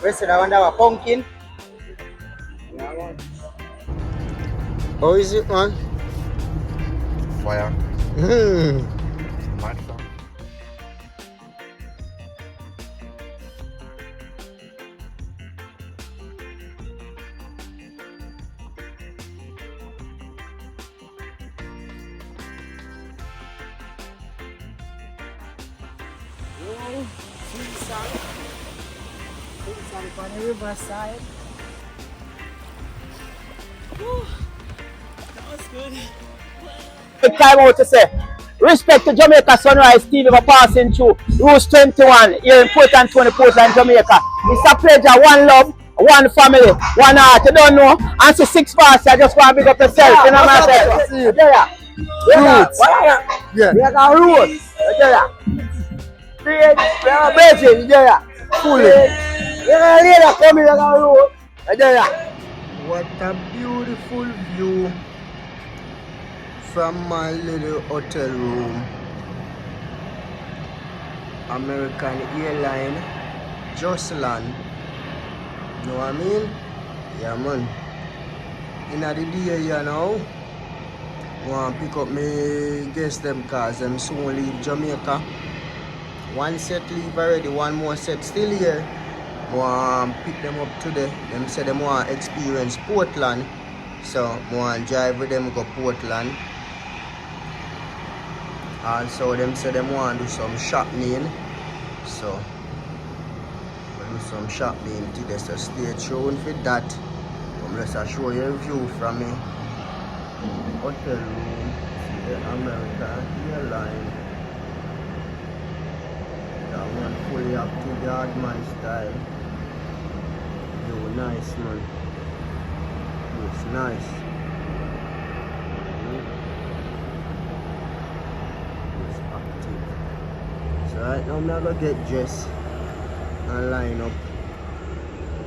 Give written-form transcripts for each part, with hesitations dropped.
Rest of that one, that was pumpkin. How is it, man? Fire. Hmm. Mad fun. On the riverside. That was good. Take time out to say respect to Jamaica Sunrise TV for passing through Route 21 here in Port Anthony, Portland, Jamaica. It's a pleasure, one love, one family, one heart. You don't know? And so 6 bars, I just want to big up yourself. You know what I'm saying? Roots. Yeah. We got roots. We are basic. Fully. We got later coming, we got roots. What a beautiful view from my little hotel room. American airline, just land. Know what I mean? Yeah, man. In the day, you know, I want to pick up my guests them cause them soon leave Jamaica. One set leave already, one more set still here. I want to pick them up today. Them say them want to experience Portland. So I want to drive with them go Portland. Also them say them want to do some shopping. So we'll do some shopping today. So stay tuned for that. I'm just to show you a view from me hotel room, the American airline. That one fully active yard man style. View nice, man. It's nice. It's active. So right now I'm gonna get dressed and line up.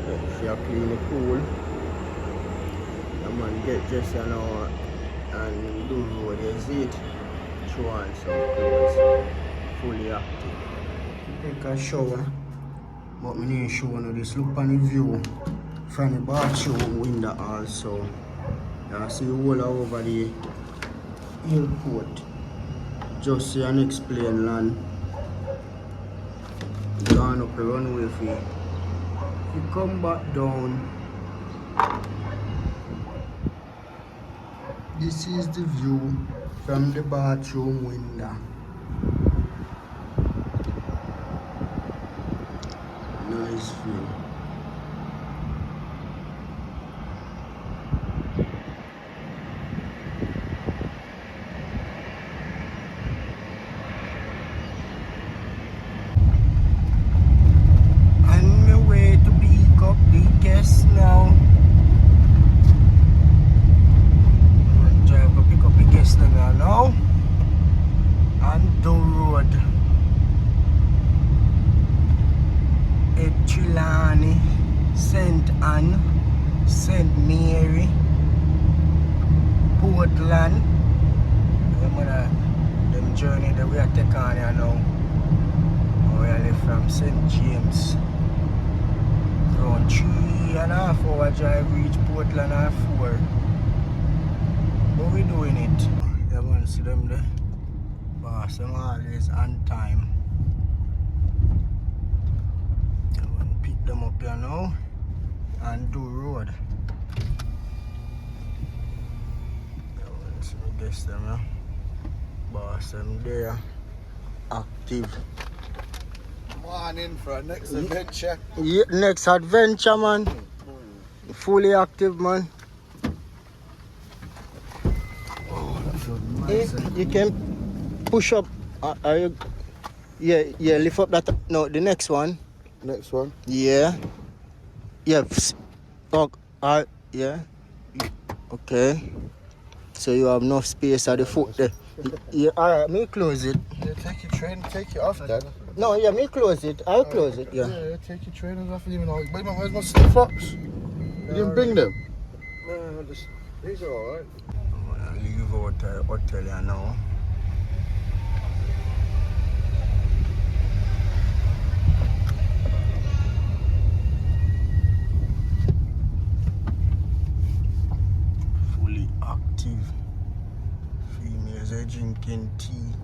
If you clean the pool, I'm gonna get dressed now and do road. You see it? Throw on some clothes. Fully active. Take a shower, but I need to show you this. Look on the view from the bathroom window also. You see all over the airport. Just see an explain land. Gone up the runway for you. You come back down. This is the view from the bathroom window. Nice view. On my way to pick up the guests now. Drive to pick up the guests now. On the road. Trelawney, St. Anne, St. Mary, Portland. Remember them journey that we are taking on here now. We are left from St. James. Around 3.5 hour drive reach Portland at 4. But we doing it. You want to see them there? Boss, I'm always on time. Them up here now and do road. Let's guess them, yeah. Boss, them there active. Morning for our next adventure. Yeah, next adventure, man. Fully active, man. Oh, that feels nice. You can push up. Are you? Yeah, lift up that. No, the next one. Next one. Yeah. Yeah. Oh, yeah. Okay. So you have enough space at the foot there. Yeah. Alright, me close it. Yeah, take your train, take it off, Dad. No, yeah, me close it. I'll close it. Yeah. Yeah, take your trainers off. Even though, wait, where's my flip-flops? You didn't bring them. No, these are alright. I'm gonna leave out the hotel here now. drinking tea.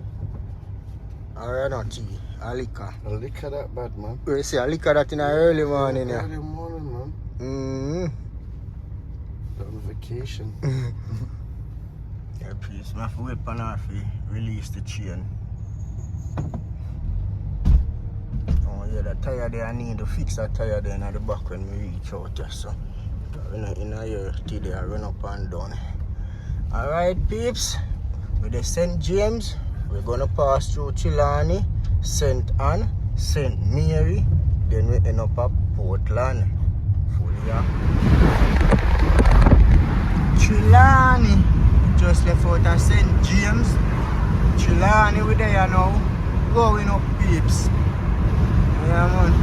Or not tea, a liquor. A liquor that bad, man. You see, a liquor that in the early morning, yeah. Early morning, man. On vacation. Yeah, please. I have to wait for her to release the chain. Oh, yeah, the tire there, I need to fix that tire there at the back when we reach out there. So, in a year today, I run up and down. Alright, peeps. With the St. James, we're gonna pass through Chilani, St. Anne, St. Mary, then we end up at Portland. Fully up. Chilani, just left out of St. James. Chilani, we're there now. Going up, peeps. Yeah, man.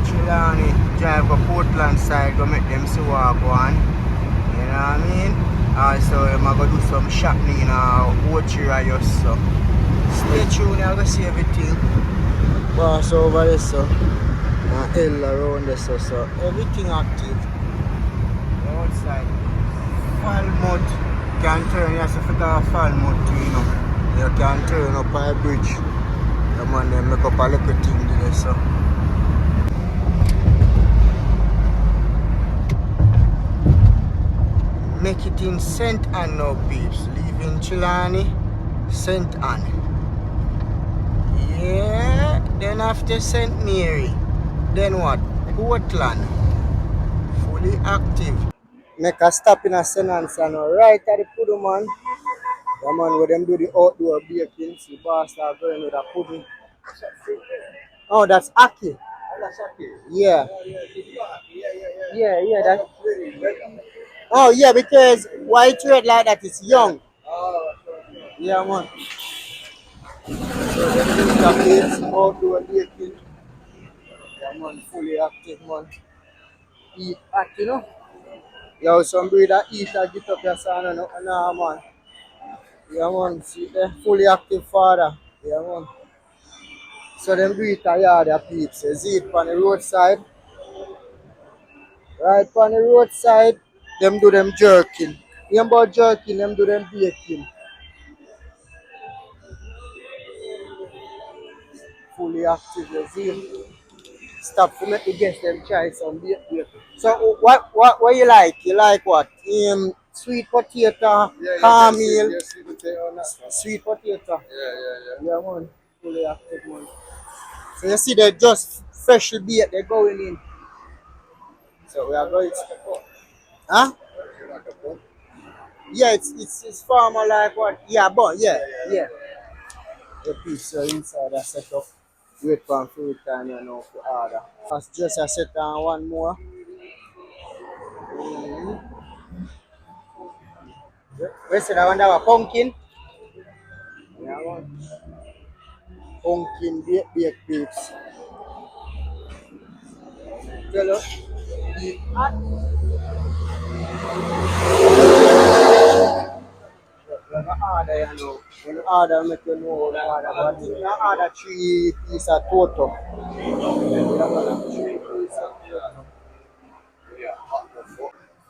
Chilani, drive to Portland side, go make them see what go on. You know what I mean? Also, I'm going to do some shopping in Ochira just so. Stay tuned, I'm going to see everything. Pass over there, so. And L around there, so. Everything active. Outside. Falmouth. You can turn, you have to figure out Falmouth too, you know. You can turn up by a bridge. The man, they make up a little thing there, so. Make it in St. Anne now, peeps. Leaving Chilani, St. Anne. Yeah, then after St. Mary. Then what? Portland. Fully active. Make a stop in a St. Anne's now, right at the pudding, man. The man where them do the outdoor baking. See, boss are going with a pudding. Oh, that's Aki. Yeah. Yeah, that. Oh yeah, because white red like that is young. Yeah, man. So then the kids outdoor baking. Yeah, man, fully active, man. Eat at, you know. Yeah, some breeder eat and get up your son and nah, man. Yeah, man. See the fully active father. Yeah, man. So them do it a yard of peeps. You see it on the roadside. Right on the roadside, them do them jerking. You about jerking, them do them baking. Fully active, you see. Stop to make the guests them try some bake. So what you like? You like what? Sweet potato, caramel, sweet potato, sweet potato. Yeah. Yeah, man. Fully active, man. So you see they just freshly baked, they're going in. So we are going to huh? Yeah, it's farmer like what? Yeah, but yeah. The pizza inside a set up. Wait for food time, you know, for order. That's just a set on one more. Where's that one? That was pumpkin. Yeah, one. Pumpkin baked beefs. Hello. Eat hot. When you order, you know. When you order, make you know the order. But if you order 3 pieces of total. You have 3 pieces of total.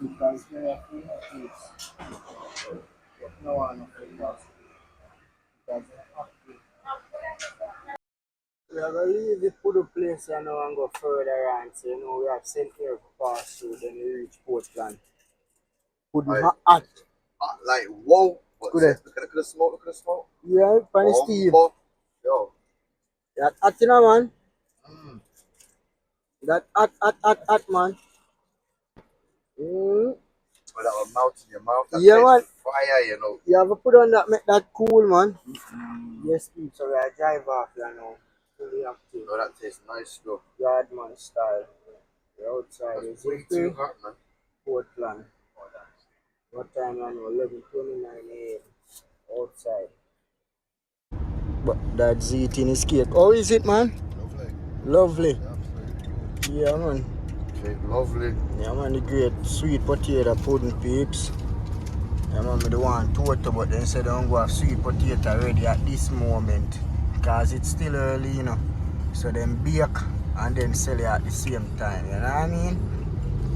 Because you have 3 pieces. No one of we are going to leave the Pudu place you know, and go further on. So, you know, we have St. Air pass through, then we reach Portland. Pudu hot. Like, whoa. Look at the smoke, look at the smoke. yeah, funny Steve. Yo. That hot, you know, man. That hot, man. Well, that will melt in your mouth. That Yeah, man. Fire, you know. You have to put on that, make that cool, man. Yes, Steve. So we are drive off, you know. Fully active. No, that tastes nice, though. Yardman style. The outside is way too hot, man. Portland. What time I know? 11:29 a.m. outside. But that's eating his cake. How is it, man? Lovely. Yeah, man. Okay, lovely. Yeah, man, the great sweet potato pudding, peeps. Yeah, man, I don't want total, but then said I don't go have sweet potato ready at this moment. Because it's still early, you know. So then bake and then sell it at the same time, you know what I mean?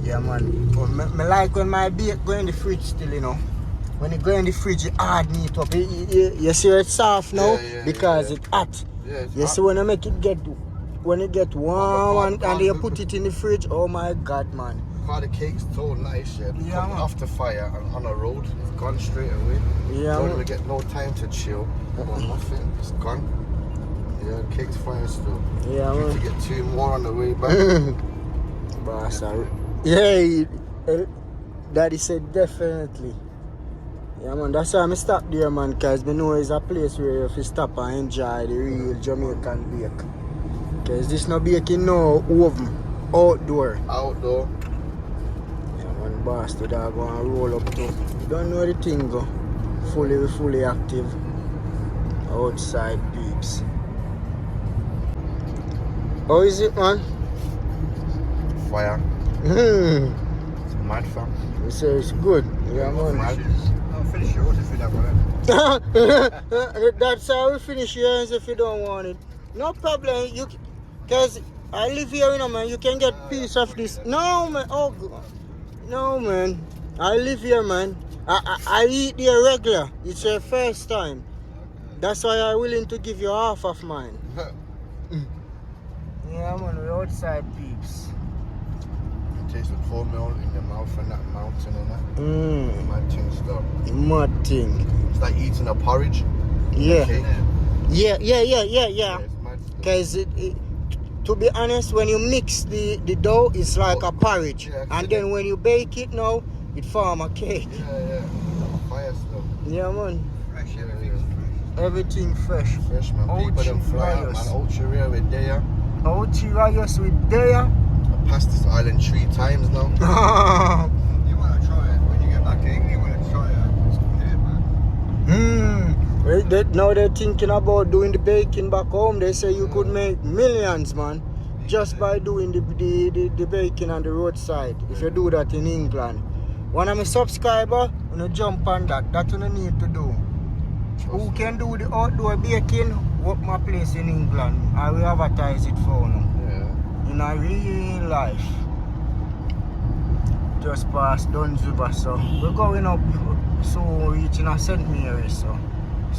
Yeah, man. But I like when my bake go in the fridge still, you know. when it go in the fridge, it hard meat up. You see it's soft now because it's hot. Yeah, it's you hot. see when I make it get warm and you put it in the fridge, oh my god, man. Because the cake's so nice, yeah. Yeah, Coming man. off the fire and on the road, it's gone straight away. Yeah, Don't man. even get no time to chill or nothing. It's gone. Yeah, the cake's fire still. Yeah, Need man. to get 2 more on the way back. Boss, yeah, Daddy said definitely. Yeah, man, that's why I stop there, man, because I know it's a place where you have to stop and enjoy the real Jamaican bake. Because this no baking no oven, outdoor. Outdoor. Yeah, man, boss, the dog going to roll up too. You don't know the thing go. Fully active. Outside peeps. How is it, man? Fire. Hmm. It's mad, fam. You say it's good. Yeah, man. Mad. I'll finish yours if you don't want it. That's how we finish yours if you don't want it. No problem. Because I live here, you know, man. You can get piece of this. No, man. Oh, God. No, man. I live here, man. I eat here regular. It's your first time. That's why I'm willing to give you half of mine. Yeah, man. We're outside, peeps. Taste the cornmeal in your mouth and that mountain and that. Mmm. Mad thing stuff. Mad thing. It's like eating a porridge. Yeah. Cake. Yeah. It's mad stuff. Because to be honest, when you mix the dough, it's like a porridge. Yeah, and then when you bake it now, it form a cake. Yeah. Fire stuff. Yeah, man. Fresh, everything's fresh. Everything fresh. Fresh, man. People them fly out, man. Ultra rare with there. Ouchie rice with there. I passed this island 3 times now. You want to try it when you get back in. You want to try it. It's good, man. Now they're thinking about doing the baking back home. They say you could make millions, man, just by doing the baking on the roadside. If you do that in England. One of my subscribers, you know, jump on that. That's what you need to do. Who can do the outdoor baking? Work my place in England. I will advertise it for you. Yeah. In a real life. Just past Dunsriver, so we're going up soon, reaching a St. Mary, so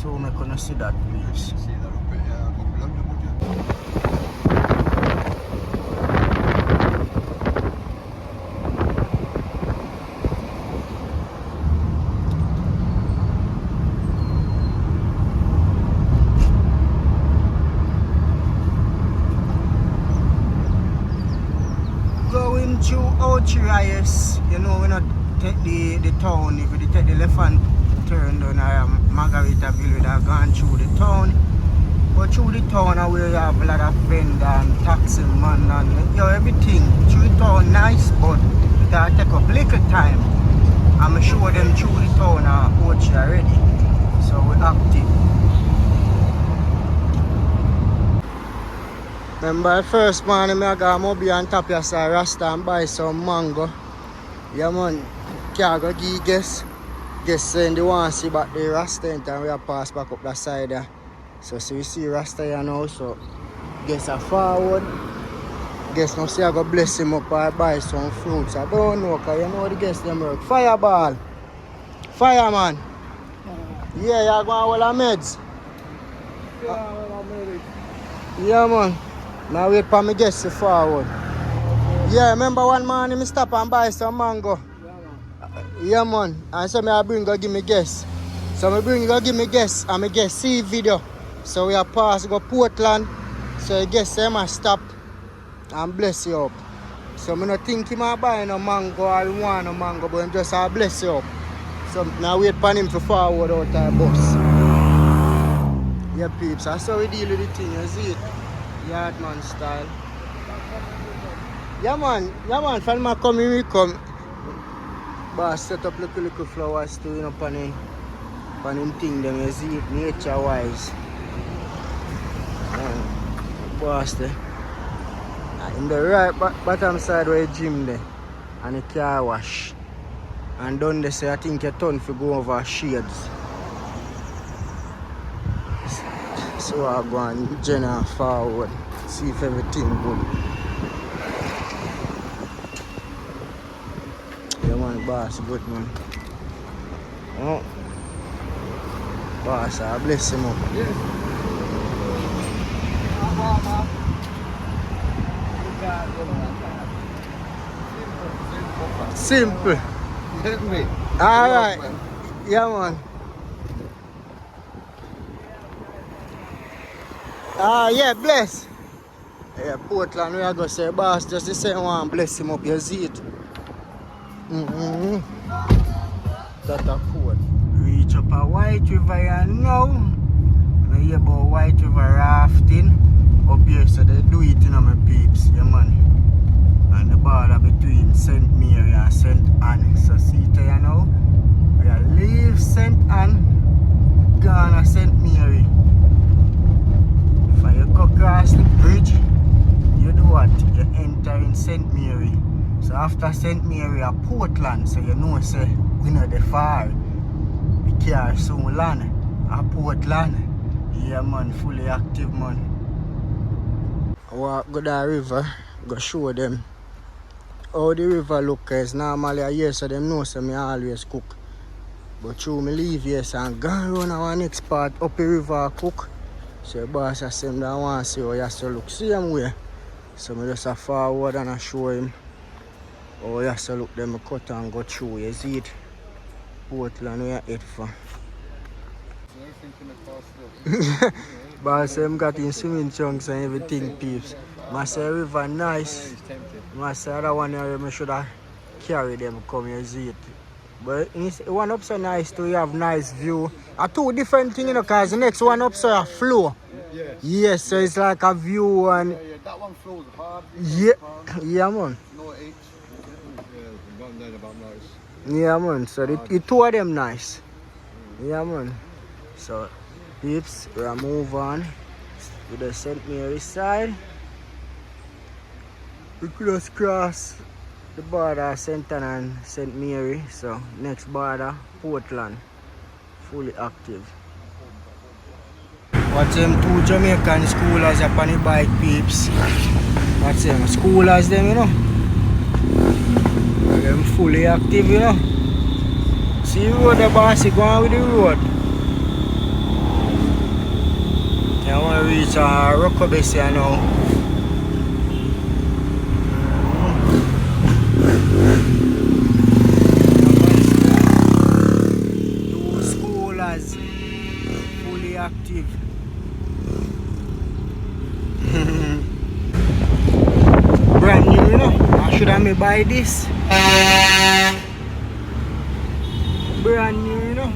we're gonna see that place. See that up at up London, would you? Going through Ouchirais, you know, we not take the town. If we take the left hand turn down Margaritaville, we have gone through the town. But through the town, where you have a lot of vendor and taxi man and you know, everything. Through the town, nice, but it can take up little time. I'm sure them through the town are Ouchi already. So we're active. Remember first morning I got Moby and Tapia saw Rasta and buy some mango. Yeah, man, can't go give guess. Guess saying they want to see back the Rasta and we have pass back up that side there. So we see Rasta here now, so guess I forward. Guess now see I go bless him up and buy some fruits. I don't know, because you know the guess them work. Fireball. Fireman. Yeah, you're going to hold a meds. Yeah, man. Now wait for me guess forward. Yeah, remember one morning I stop and buy some mango. Yeah, man. And so I bring go give me guess. So I bring go give me guess and I guess see video. So we are pass go Portland. So I guess I must stop and bless you up. So I not think him I buy no mango or want no mango, but him just bless you up. So now wait for him to forward out the bus. Yeah, peeps, that's how we deal with the thing, you see it? Yardman style. Yeah, man, from my coming, we come. But set up little flowers too, you know, pan him thing, them, you see it, nature wise. Boss there. In the right bottom side where gym there, and the car wash. And down there, say, I think you turn to go over shades. So I go and general forward, see if everything good. Yeah, man, boss, good, man. Oh. Boss, I bless him up. Simple. Alright. Yeah, man. Yeah, bless. Yeah, Portland, we are going to say, boss, just the same one, bless him up, you see it. That's a port. Reach up a White River here now. I hear about White River rafting up here, so they do it, you know, my peeps, yeah, man. And the border between St. Mary and St. Anne. So see it here now. We are leave St. Anne, gone to St. Mary. If you go across the bridge, you do what? You enter in St. Mary. So after St. Mary are Portland, so you know say we know the far. The car soon land at Portland. Yeah man, fully active man. I walk go down the river, go show them how the river look, cause normally I hear so them know so me always cook. But through me leave here so I'm gone run our next part up the river cook. So the boss I say I want to see how you have to look same way. So I just a forward and I show him how you have to look them cut and go through. You see it? Portland we are head for. Boss him got in swimming trunks and everything peeps. I say river nice. I say other one here I should have carry them come here see it. But one up so nice too, you have nice view. Two different things, you know, because the next one up so a flow. Yes. Yes, so it's like a view and that one flows hard. Yeah, yeah man. No H. Yeah, gone down about nice. Yeah man, so the two of them nice. Yeah man. So peeps, we are move on to the St. Mary side. We could just cross the border St. Anne and St. Mary. So next border Portland. Fully active. Watch them two Jamaican schoolers up on the bike peeps. Watch them schoolers them, you know. Them fully active, you know. See the road the boss is going with the road. I want to reach Rockabess here now. Two schoolers fully active. Brand new, you know. Should I buy this? Brand new, you know.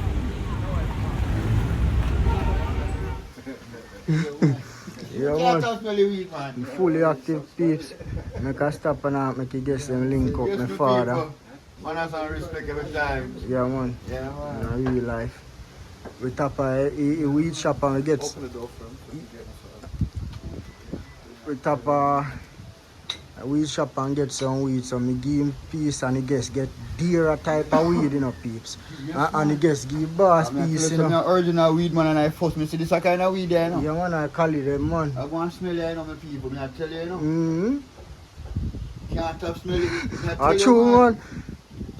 Yeah, man. Fully active peeps. Make a stop and make you get some link up my father. Man has some respect every time. Yeah man. Yeah man. In real life. We tap a weed shop and we get. Open the door for him. We tap a weed shop and get some weed, so me give him piece and he get dearer type of weed, you know, peeps. And he give boss piece, you know. I'm original weed man and I first me see this kind of weed there, you know. Yeah man, I call it them man. I go and smell it, you know, my people, I tell you, you know. Can't stop smelling it. True man.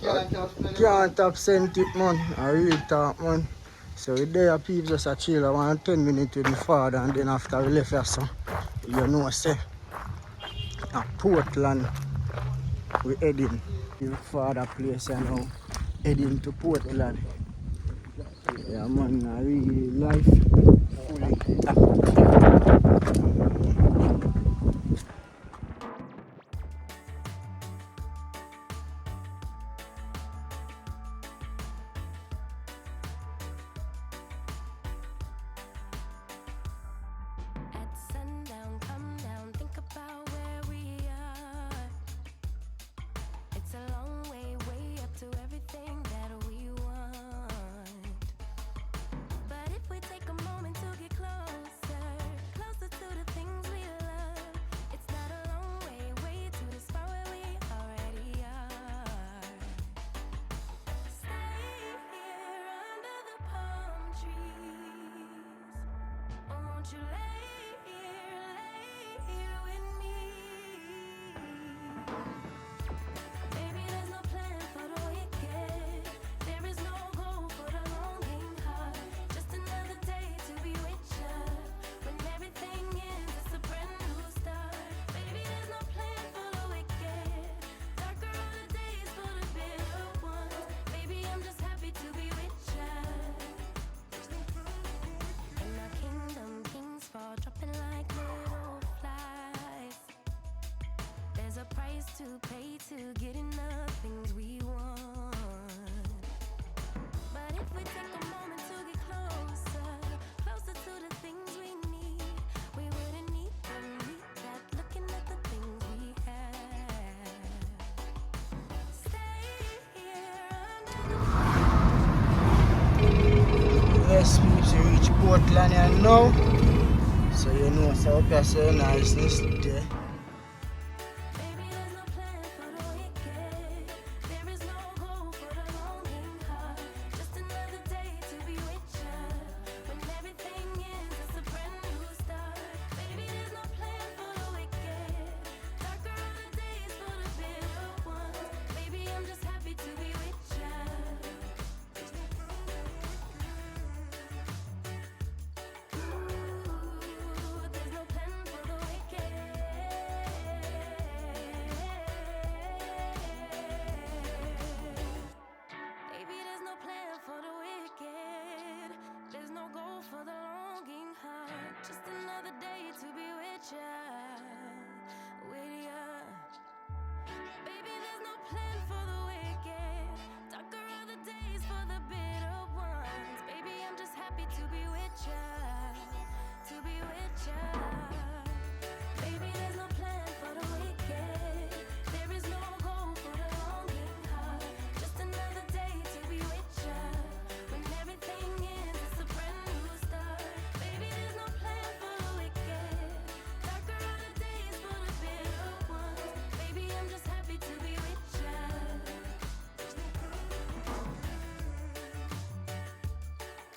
Can't stop smelling it. Can't stop scent it man. I real talk man. So we there peeps just a chill. I want 10 minutes with my father and then after we left here, so you know say. At Portland, we heading to father place and now heading to Portland. Yeah man, I really life fully active. Won't you lay here with me? Baby, there's no plan for the wicked. There is no goal for the Yes, peeps, you reach Portland here now. So you know, so up here, so niceness there. Baby, there's no plan for the wicked. There is no hope for the longing heart. Just another day to be with ya. When everything ends, it's a brand new start. Baby, there's no plan for the wicked. Darker are the days for the bitter ones. Baby, I'm just happy to be with ya. Ooh, there's no plan for the wicked. Baby, there's no plan for the wicked. There's no goal for the longing heart. Just another day to be with ya, with ya. Baby, there's no plan for the wicked. Darker are the days for the bitter ones. Baby, I'm just happy to be with ya, to be with ya. Baby, there's no plan for the wicked. There is no goal for the longing heart. Just another day to be with ya. When everything ends, it's a brand new start. Baby, there's no plan for the wicked. Darker are the days for the bitter ones. Baby, I'm just happy to be with ya.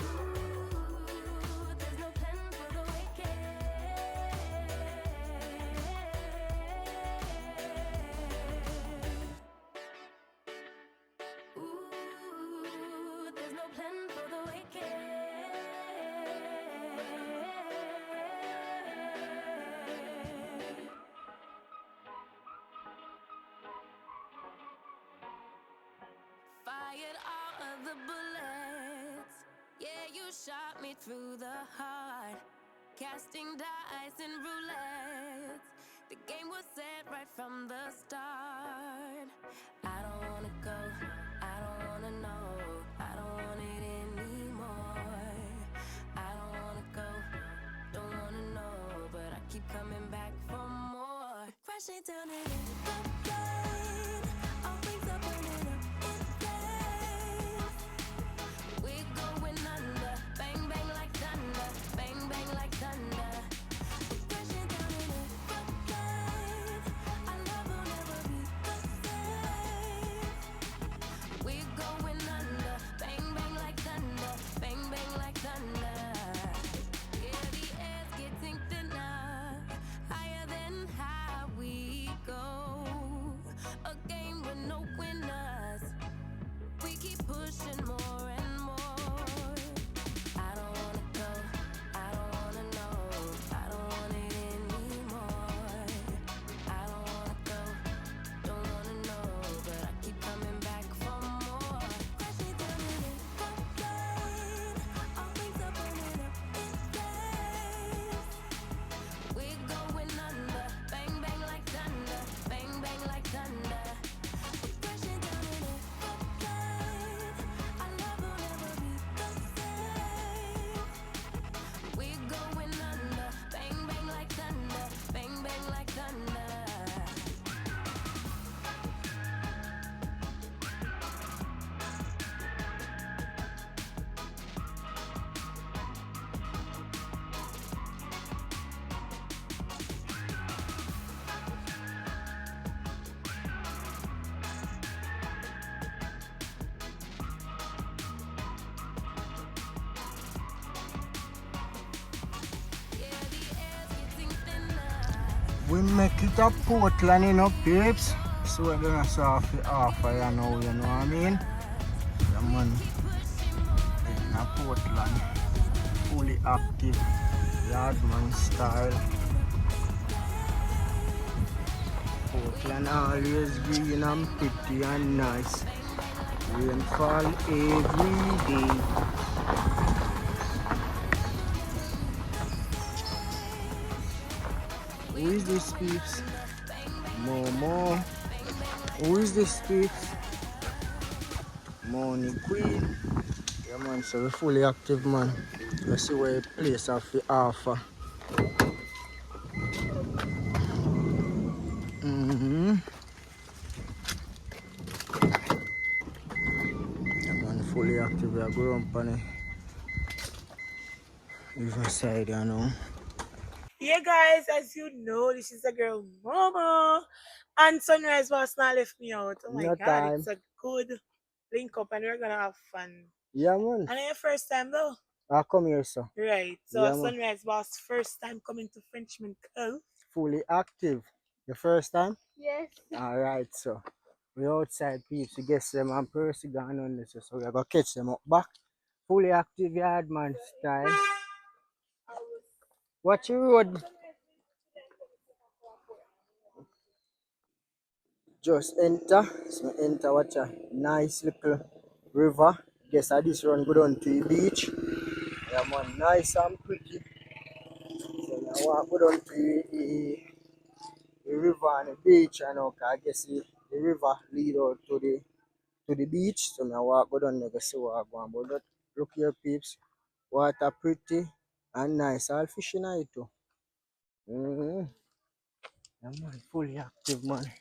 Ooh, there's no plan for the wicked. Ooh, there's no plan for the wicked. Fired all of the bullets. Yeah, you shot me through the heart. Casting dice and roulettes. The game was set right from the start. I don't wanna go, I don't wanna know, I don't want it anymore. I don't wanna go, don't wanna know, but I keep coming back for more. Crashing down in the plane, all things are burning up in flames. We're going under, bang bang like thunder, bang bang like thunder. We're crashing down in the plane, our love will never be the same. We're going under, bang bang like thunder, bang bang like thunder. Yeah, the air's getting thinner, higher than high we go. A game with no winners. We keep pushing more and more. I don't wanna go, I don't wanna know, I don't want it anymore. I don't wanna go, don't wanna know, but I keep coming back for more. Crashing down in the plane, all things are burning up in flames. We're going under, bang bang like thunder, bang bang like thunder. We're crashing down in the plane, our love will never be the same. We're going under, bang bang like thunder, bang bang like thunder. Yeah, the air's getting thinner. We make it up Portland, you know, peeps. So we're gonna start off you know, you know what I mean? Yeah, man. In a Portland, fully active, yardman style. Portland always green and pretty and nice. Rainfall every day. Who is this, peeps? Momo. Who is this, peeps? Money Queen. Yeah, man, so we're fully active, man. Let's see where the place of the offer. Yeah, man, fully active. We are going on it. Riverside, you know. Yeah, guys, as you know, this is the girl Mama. And Sunrise Boss now left me out. Oh my No god, time. it's a good link up and we're gonna have fun. Yeah, man. And your first time though? I come here, sir. Right. So Yeah, man. Sunrise Boss first time coming to Frenchman Cove. Fully active. The first time? Yes. Alright, so we outside peeps. We get them and Percy gone on this, so we're gonna catch them up back. Fully active yard man style. Watch your road. Just enter. So enter watch a nice little river. Guess I this run go down to the beach. Yeah man, nice and pretty. So now walk go down to the river and the beach and I guess the river lead out to the beach. So now walk go down there go see what I go on. But look here peeps. Water pretty and nice. All fishing out too. Mm-hmm. Yeah man, fully active man.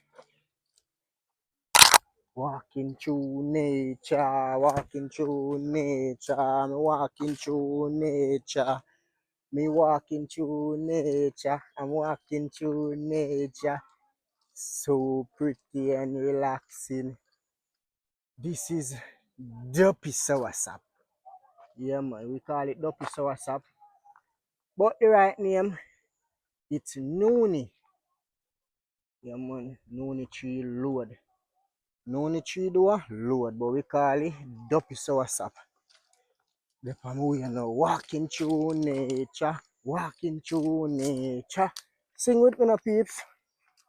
Walking through nature, walking through nature, me walking through nature, me walking through nature, I'm walking through nature. So pretty and relaxing. This is Duppy Soursop. Yeah man, we call it Duppy Soursop. But the right name, it's Noonie. Yeah man, Noonie tree load. Noonie tree door load, but we call it Duppy Soursop. The family you know, walking through nature, walking through nature. Sing with me now, peeps.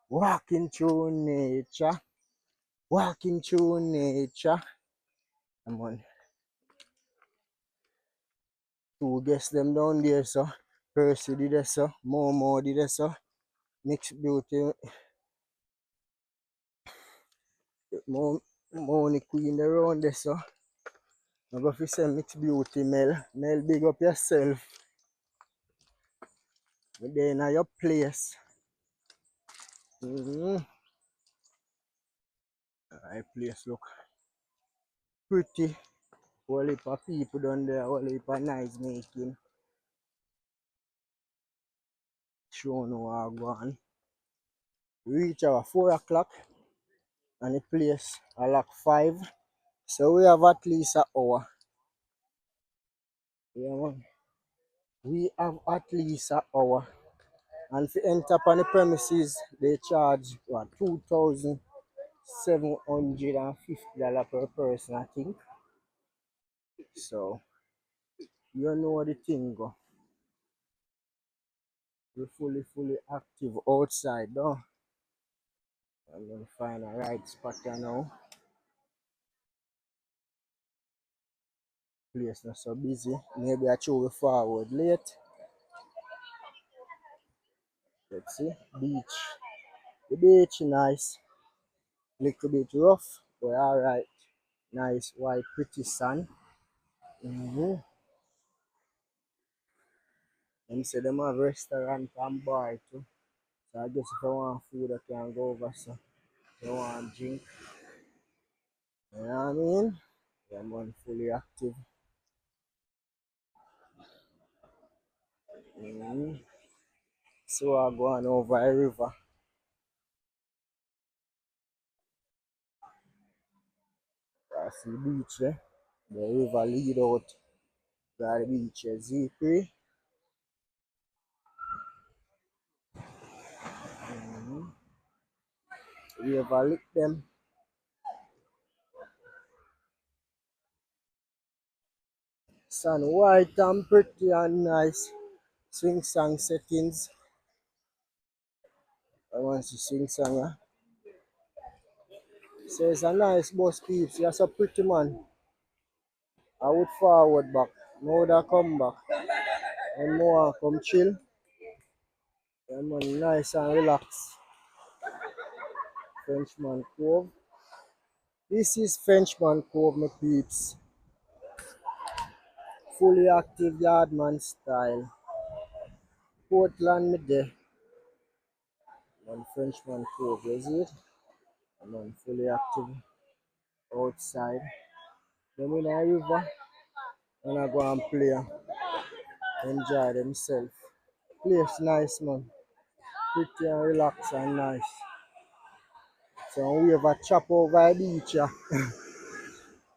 Walking through nature, walking through nature. Come on. Two guests them down there, so. Percy did it, so. Momo did it, so. Mixed Beauty, Money Queen around there, so. I'm going to say Mixed Beauty, Mel. Mel, big up yourself. We're there in your place. Alright, place look pretty. Whole heap of people down there, whole heap of nice making. Show no what go on. Reach our 4 o'clock and the place I lock 5. So we have at least an hour. Yeah man. We have at least an hour. And to enter upon the premises they charge what $2,750 per person I think. So you know the thing go. We're fully active outside though. I'm gonna find a right spot here now. Place not so busy. Maybe I show we forward late. Let's see. Beach. The beach nice. Little bit rough, but alright. Nice white pretty sun. Mm-hmm. And say them have restaurant and bar too. So I guess if I want food I can go over so if I want drink. You know what I mean? Yeah, man fully active. Mm-hmm. So I go on over a river. I see the beach there. The river lead out to the beach. Z3. Mm-hmm. River lick them. Sun white and pretty and nice. Swing song settings. I want to sing song. So it's a nice bus peeps. You're so pretty man. I would forward back. Now would I come back. And more come chill. And man nice and relax. Frenchman Cove. This is Frenchman Cove, my peeps. Fully active yardman style. Portland me there. Man Frenchman Cove, is it? And man fully active outside. Then in a river and I go and play. enjoy themselves. Place nice, man. Pretty and relaxed and nice. So we have a chop over the beach. Yeah.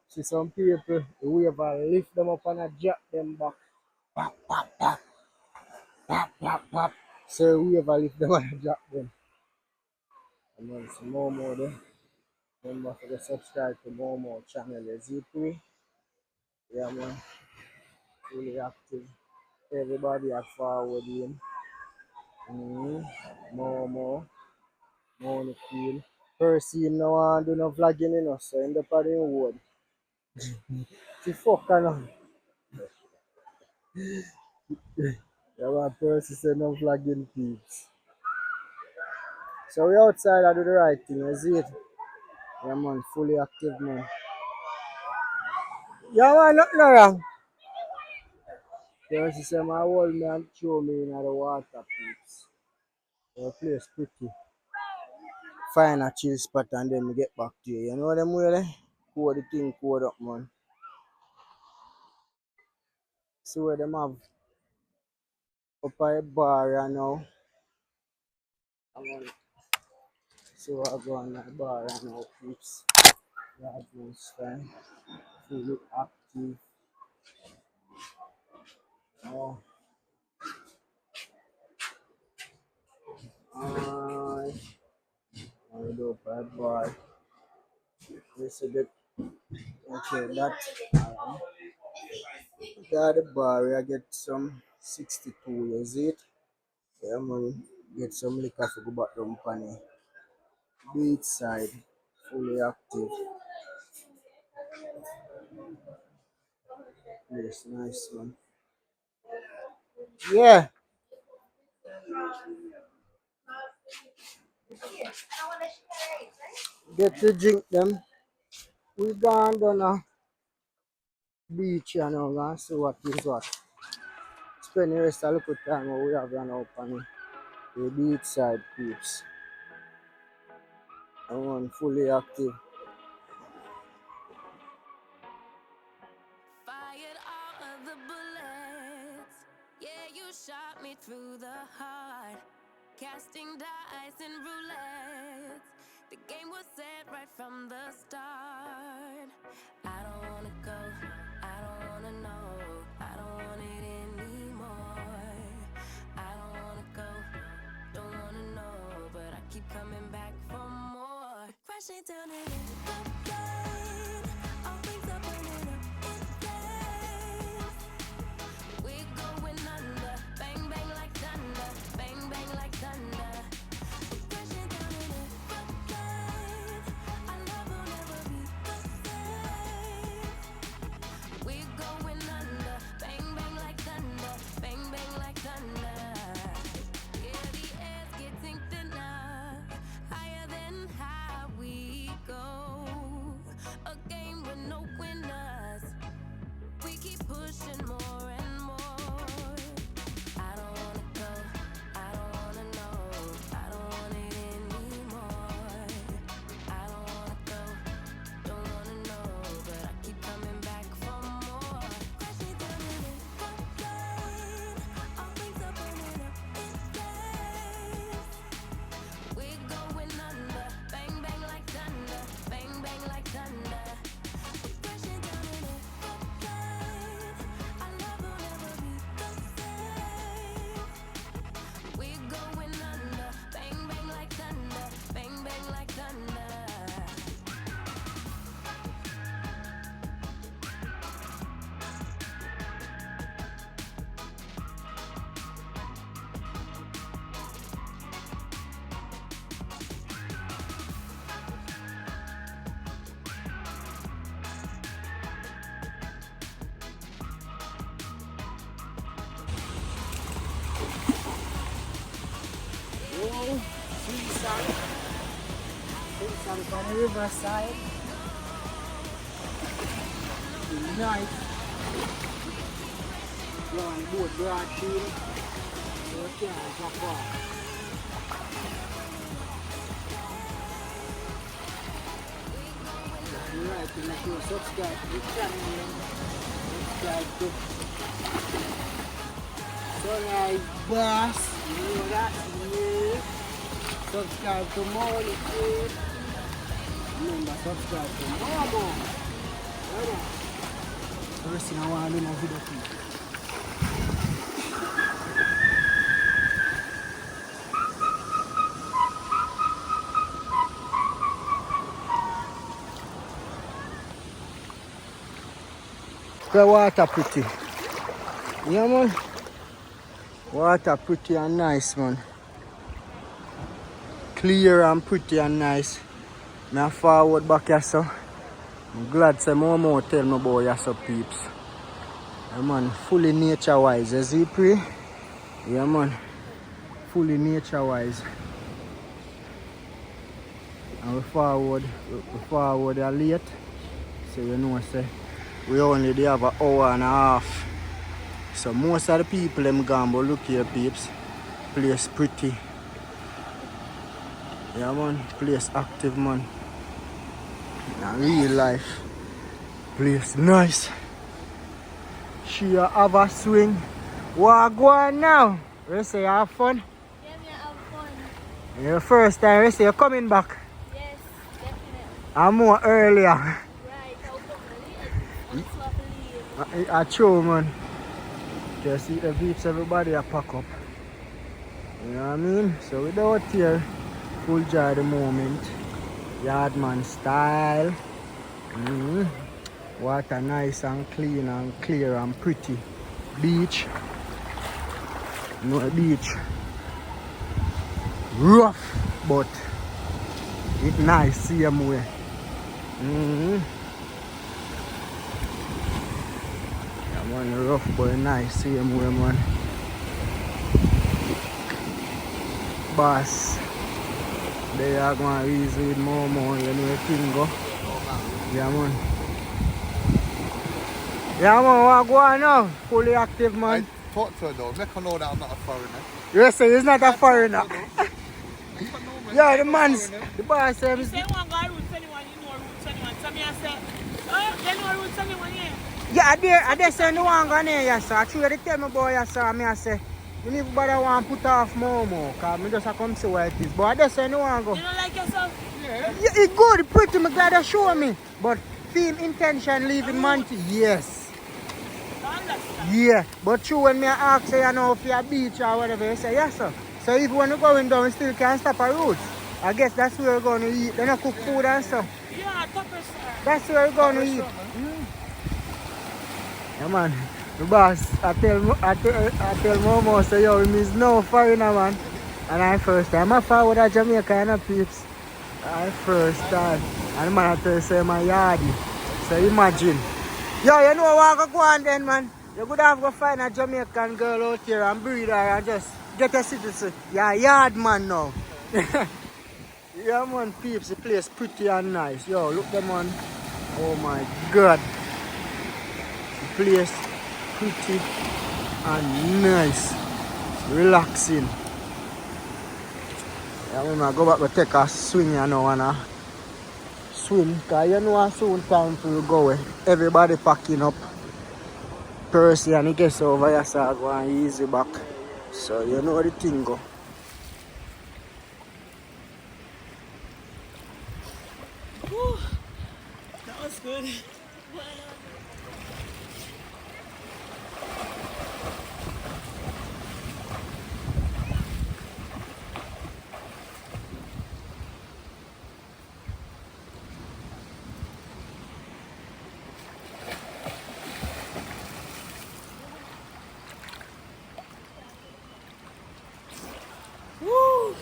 See some people, we have a lift them up and a drop them back. Pop, pop, pop, pop, pop, pop. So we have a lift them and a drop them. And then some more there. Remember to subscribe to more channel. Is it free? Yeah, man. Really active. Everybody are forward in. More on the field. Percy no one do no vlogging, you know, so end up at the wood. The fuck on. Yeah, man, Percy say no vlogging peeps. So we outside I do the right thing, you see it? Yeah, man, fully active, man. Yeah, man, nothing wrong. Percy say my hold me and throw me in the water peeps. The place pretty. Find a chill spot and then we get back to you. You know them way there? Code the thing code up, man. See where them have up at the bar right now. So I go on the bar right now, peeps. Yeah, this time. Fully active. Oh, I do up at the bar. This a bit. Okay, that. At the bar, I get some 62, you see it? Yeah, man. Get some liquor for go back down on beach side. Fully active. Yes, nice one. Yeah, get to drink them. We gone down a beach, you know, gonna see what is what. Spend the rest of the little time we have run up on the beach side peeps. I'm on fully active. Fired all of the bullets. Yeah, you shot me through the heart. Casting dice and roulette. The game was set right from the start. I don't wanna go, I don't wanna know, I don't want it anymore. I don't wanna go, don't wanna know, but I keep coming back for more. Crashing down in the rain, all things are burning up in flames. We're going under, bang bang like thunder, bang bang like thunder. Crashing down in the rain, our love will never be the same. We're going under, bang bang like thunder, bang bang like thunder. Yeah, the air's getting thinner, higher than high we go. A game with no winners. We keep pushing more and more. I don't wanna go, I don't wanna know, I don't want it anymore. I don't wanna go, don't wanna know, but I keep coming back for more. Crashing down in the rain, all things are burning up in flames. We're going under, bang bang like thunder, bang bang like thunder. Crashing down in the rain, our love will never be the same. We're going under, bang bang like thunder, bang bang like thunder. Seaside on the riverside. Nice. Go on board broad field. So we can't drop off. Alright, so make sure you subscribe to the channel. Subscribe to Sunrise Boss. You know that? Yeah. Subscribe to more. Remember, subscribe to more. First thing I want to do is video clip. The water pretty. Yeah, man. Water pretty and nice, man. Clear and pretty and nice. Me forward back here, so. I'm glad say more tell me about here, so peeps. Yeah, man. Fully nature wise. As you pray? Yeah, man. Fully nature wise. And we forward are late. So you know, say. We only there have an hour and a half. So most of the people them gone, but look here peeps. Place pretty. Yeah man, place active man. In real life. Place nice. She have a swing. What go on now? You say you have fun? Yeah, me have fun. Your first time, you say you're coming back. Yes, definitely. And more earlier. Right, I'll come late. I'll swap late. I true man. You see the beach, everybody a pack up. You know what I mean? So without here, full joy the moment. Yardman style. Water nice and clean and clear and pretty. Beach. No beach. Rough, but it nice same way. Man, rough but nice, same way man. Boss, they are going to easy with more, you know the thing go. Yeah man. Yeah man, what go on now? Fully active man. I talk to her though, make her know that I'm not a foreigner. You say he's not a foreigner. Yeah, the man's, the boss says. You say one guy route 21, you know route 21. So me I say, oh, you know route 21 here. Yeah, I dare say no one gonna hear you, sir. I truly they tell me about you, sir. I say, you need to want to put off more, because I just come see what it is. But I dare say no one go. You don't like yourself? Yeah, it's good, pretty, I'm glad you show me. But theme intention leaving Monty, yes. I understand. Yeah, but true when me ask you know if you're a beach or whatever, you say yes sir. So if when you're going down, you still can't stop a route. I guess that's where we're going to eat. Then I cook food and stuff. Yeah, topper sir. That's where we're going to eat. Yeah man, the boss, I tell Momo, say yo, we miss no foreigner man. And I first time, I forward at Jamaica and peeps. I first time. And the man I tell you, say my yardie. So imagine. Yo, you know what I go on then man? You could have to find a Jamaican girl out here and breed her and just get a citizen. You're a yard man now. Yeah man, peeps, the place pretty and nice. Yo, look them man. Oh my god. The place pretty and nice. Relaxing. Yeah, I'm gonna go back to take a swing you know and swim. Because you know soon time to go away. Everybody packing up. Percy and he gets over here so I go and easy back. So you know the thing go. Whew. That was good. Woo!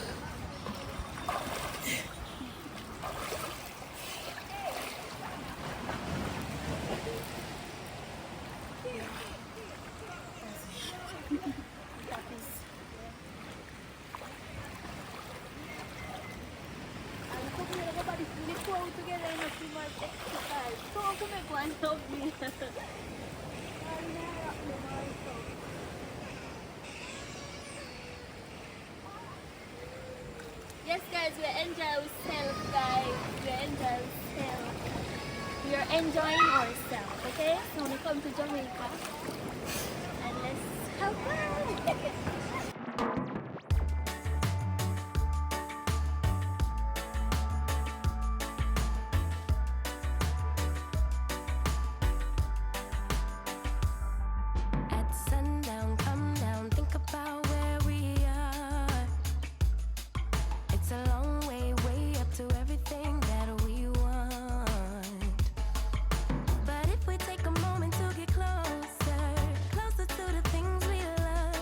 Yes, guys, we enjoy ourselves, guys. We are enjoying ourselves, okay? So we come to Jamaica and let's have fun. At sundown, come down, think about where we are. It's a long way, way up to everything that we want. But if we take a moment to get closer, closer to the things we love,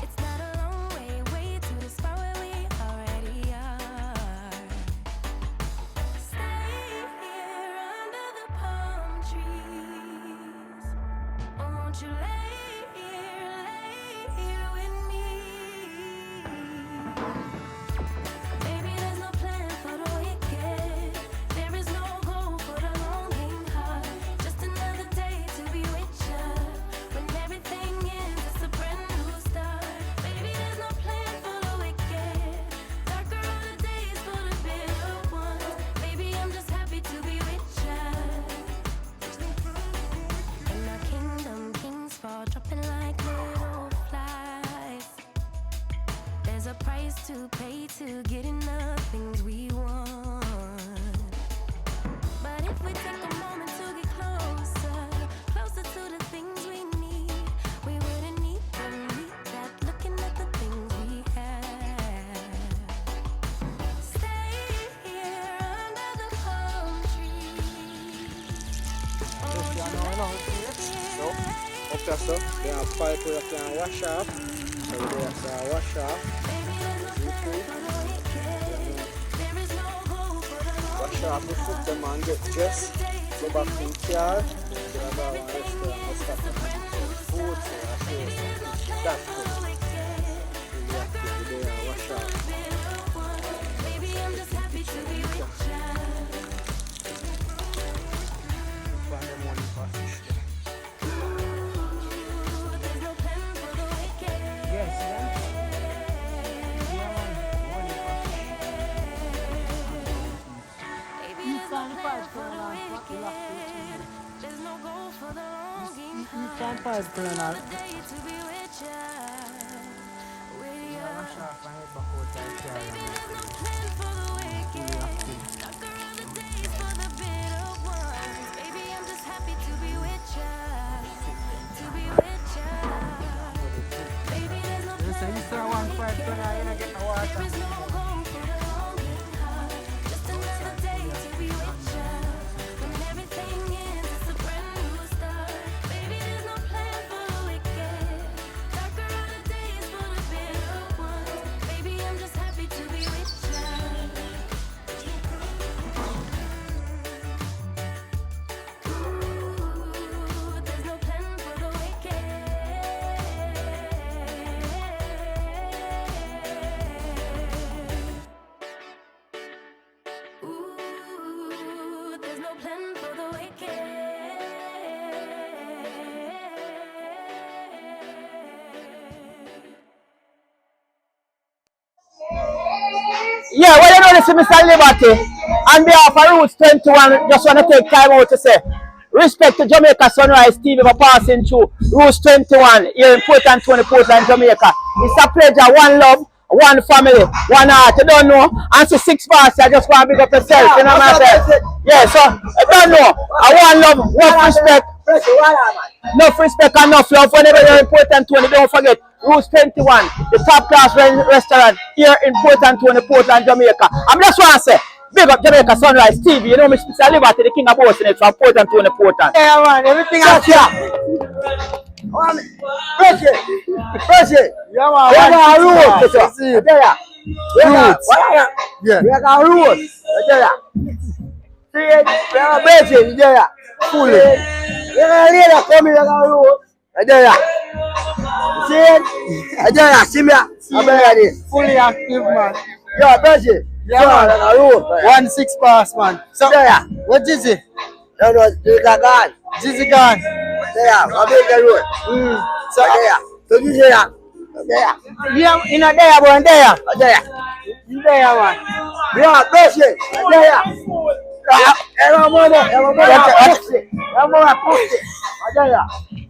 it's not a long way, way to the spot where we already are. Stay here under the palm trees. Oh, won't you lay here with me? Baby, there's no plan for the wicked. There is no goal for the longing heart. Just another day to be with you. When everything ends, it's a brand new start. Baby, there's no plan for the wicked. Darker are the days for the bitter ones. Baby, I'm just happy to be with you. In our kingdom, kings fall, dropping like little flies. There's a price to pay to get enough things we want. But if we take a moment to get closer, closer to the things we need, we wouldn't need that looking at the things we have. Stay here under the palm trees. No, up there, sir. They have pipe where you can wash off. So they can wash off. Wash off the foot, them and get dressed. Go back to the car. Get a bar and restaurant and start to food. So I show you that's good. You have to be there and wash off. Find them money for fish. There's no goal for the longing heart. Just another day to be with you. Baby, there's no plan for the wicked. Darker are the days for the bitter ones. Baby, I'm just happy to be with you. To be with you. Baby, there's no plan for the wicked. There is no goal for the longing heart. Just another day to be with you. When everything ends, it's a brand new start. Baby, there's no plan for the wicked. Darker are the days for the bitter ones. Baby, I'm just happy to be with you. Ooh, there's no plan for the wicked. Ooh, there's no plan for the wicked. Yeah, well, you know this is Mr. Liberty. On behalf of Roots 21, just want to take time out to say respect to Jamaica Sunrise TV for passing through Roots 21 here in Portland, Portland, Jamaica. It's a pleasure, one love, one family, one heart. You don't know, and see 6 bars, I just want to big up yourself, you know what I'm saying? Yeah, so, you don't know, one love, one respect. Enough respect and enough love. Whenever you're in Portland, don't forget Roots 21, the top class restaurant here in Portland, Portland, Jamaica. I'm just want to say, big up Jamaica Sunrise TV. You know, Mr. Liberty, the king of boasting it from Portland, Portland. Yeah, man, everything I see. Pressure. Yeah, man. We got roots. Yeah. We got roots. See, we got basic. Yeah. Fully. We got leader coming. We got roots. See, see me. I'm ready. Fully active, man. Yeah, pressure. Yeah, man. 1-6 pass, man. So, what is it? No, you got gone. Jizzy gone. There, I'm in the road. So there. So you there. There. Yeah, in a there, boy, there. There. You there, man. Yeah, pressure. There.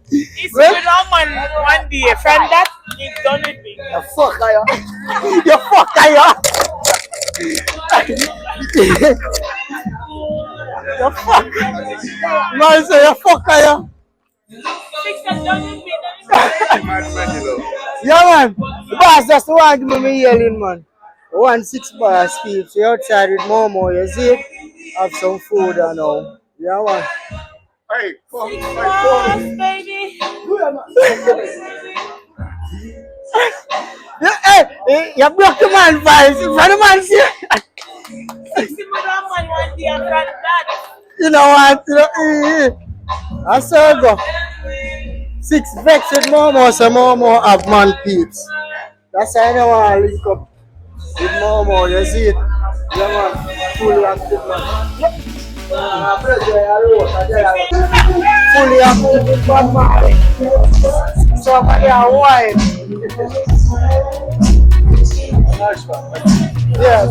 It's with a man one day, friend that He's done with me. The fuck are you? You fuck are you? The fuck? Man say you fuck are you? Six are done with me. Yeah man, the boss just want to give me yelling man. 1 6 bar Steve, so you outside with Momo, you see? Have some food and all. Yeah man. Hey, fuck, Boss, baby. Hey, you broke the man vibes. In front of the man see? 60 million man one day after that. You know what? I saw go. 6 vex with Momo, so Momo have man peeps. That's why I don't want to link up with Momo, you see it? Yeah man, fully active man. Fully active with one man. Somebody a wine. Yes.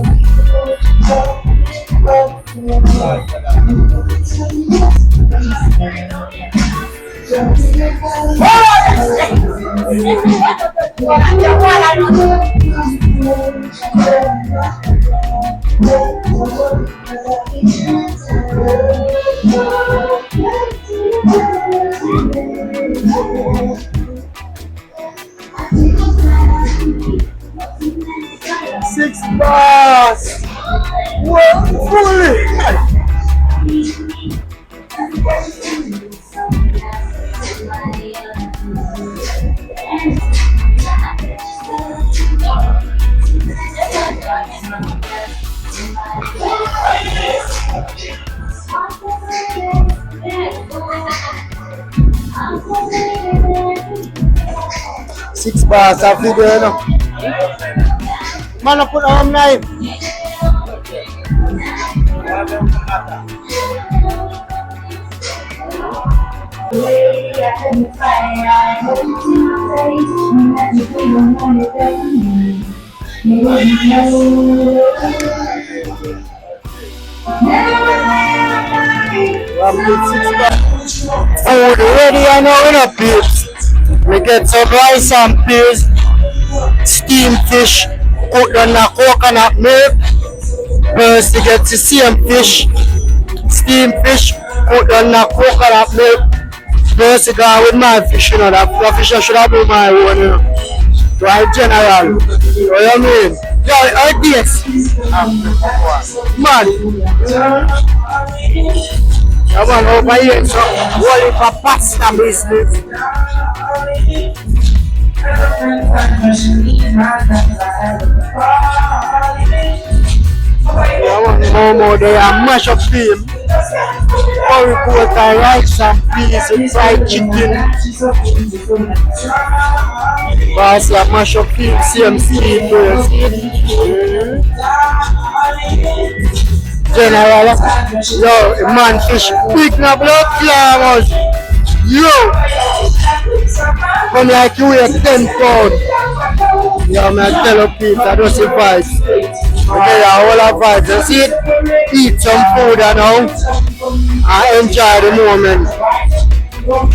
6 bars. Well, fully. Six bars of video, you know. Man, I put on knife. Food ready, I know, in a peeps. We get some rice and peas, steamed fish, cooked on the coconut milk. First, you get the same fish, steamed fish, cooked on the coconut milk. First, you go with my fish, you know, that fish should have been my own, you know. Right, general. What do you mean? Yeah, I guess. Man. Come on, over here, so what if a pasta business? Momo, they are mash up team. Curry quota, rice and peas with fried chicken. Boss, you mash up team, same steam, General, yo, man fish, big na blood flowers. Yo, come like you weigh 10 pounds. Yeah, man, tell you people, I don't see vibes. Okay, yeah, all our vibes. You see it? Eat some food and now, and enjoy the moment.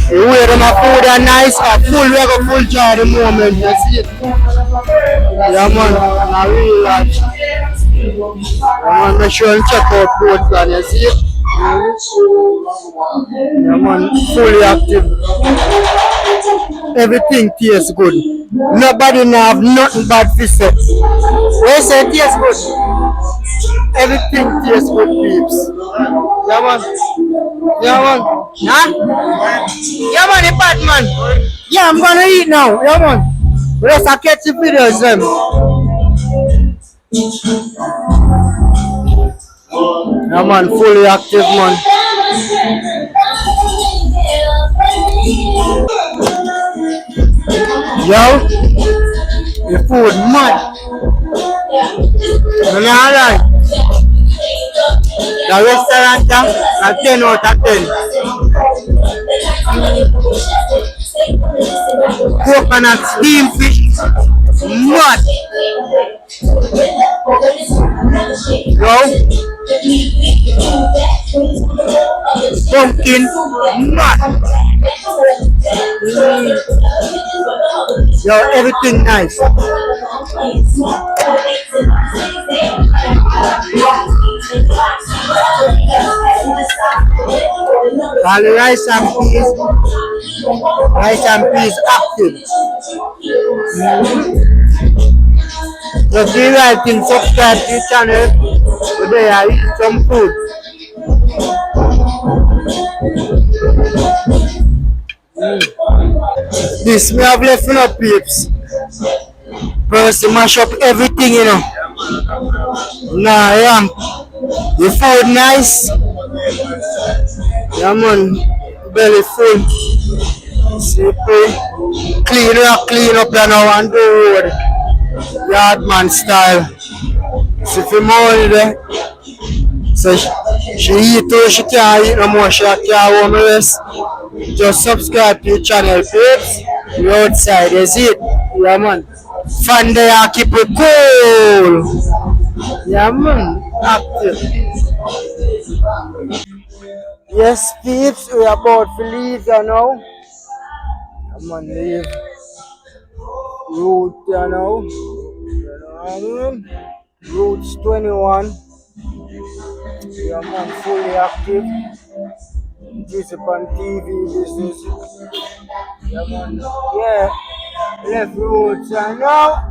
You wear them a food and nice, a full we go full enjoy the moment. You see it? Yeah, man, I really like it. Yeah, man, make sure you check out Portland, you see it? Yeah, man, fully active. Everything tastes good. Nobody now have nothing bad to say. They say it tastes good. Everything tastes good, peeps. Yeah, man. Yeah, man. Huh? Yeah, man, the bad man. Yeah, I'm gonna eat now. Yeah, man. Let's catch the videos, them. Yeah, man, fully active, man. Yo, the food mad. You know like the restaurant a 10 out of 10. Coconut steamed fish, mad. Yo, pumpkin, mad. Yo, everything nice. And rice and peas active. Just do the right thing, subscribe to the channel. Today I eat some food. This me have left enough peeps. First mash up everything, you know. Nah, yeah. The food nice. Yeah, man. Belly full. Simple. Clean up you know and do road. Yard man style. So if you more there, so she eat too, she can't eat no more, she can't warm the rest. Just subscribe to the channel, please. We outside, you see it? Yeah, man. Fun day, I keep it cool. Yeah, man. Active. Yes, peeps, we are about to leave you now. Come on, leave. Route, you know. You know what I mean? Routes 21. Yeah, man, fully active. This upon TV business. Yeah, man. Yeah, left roads, I know.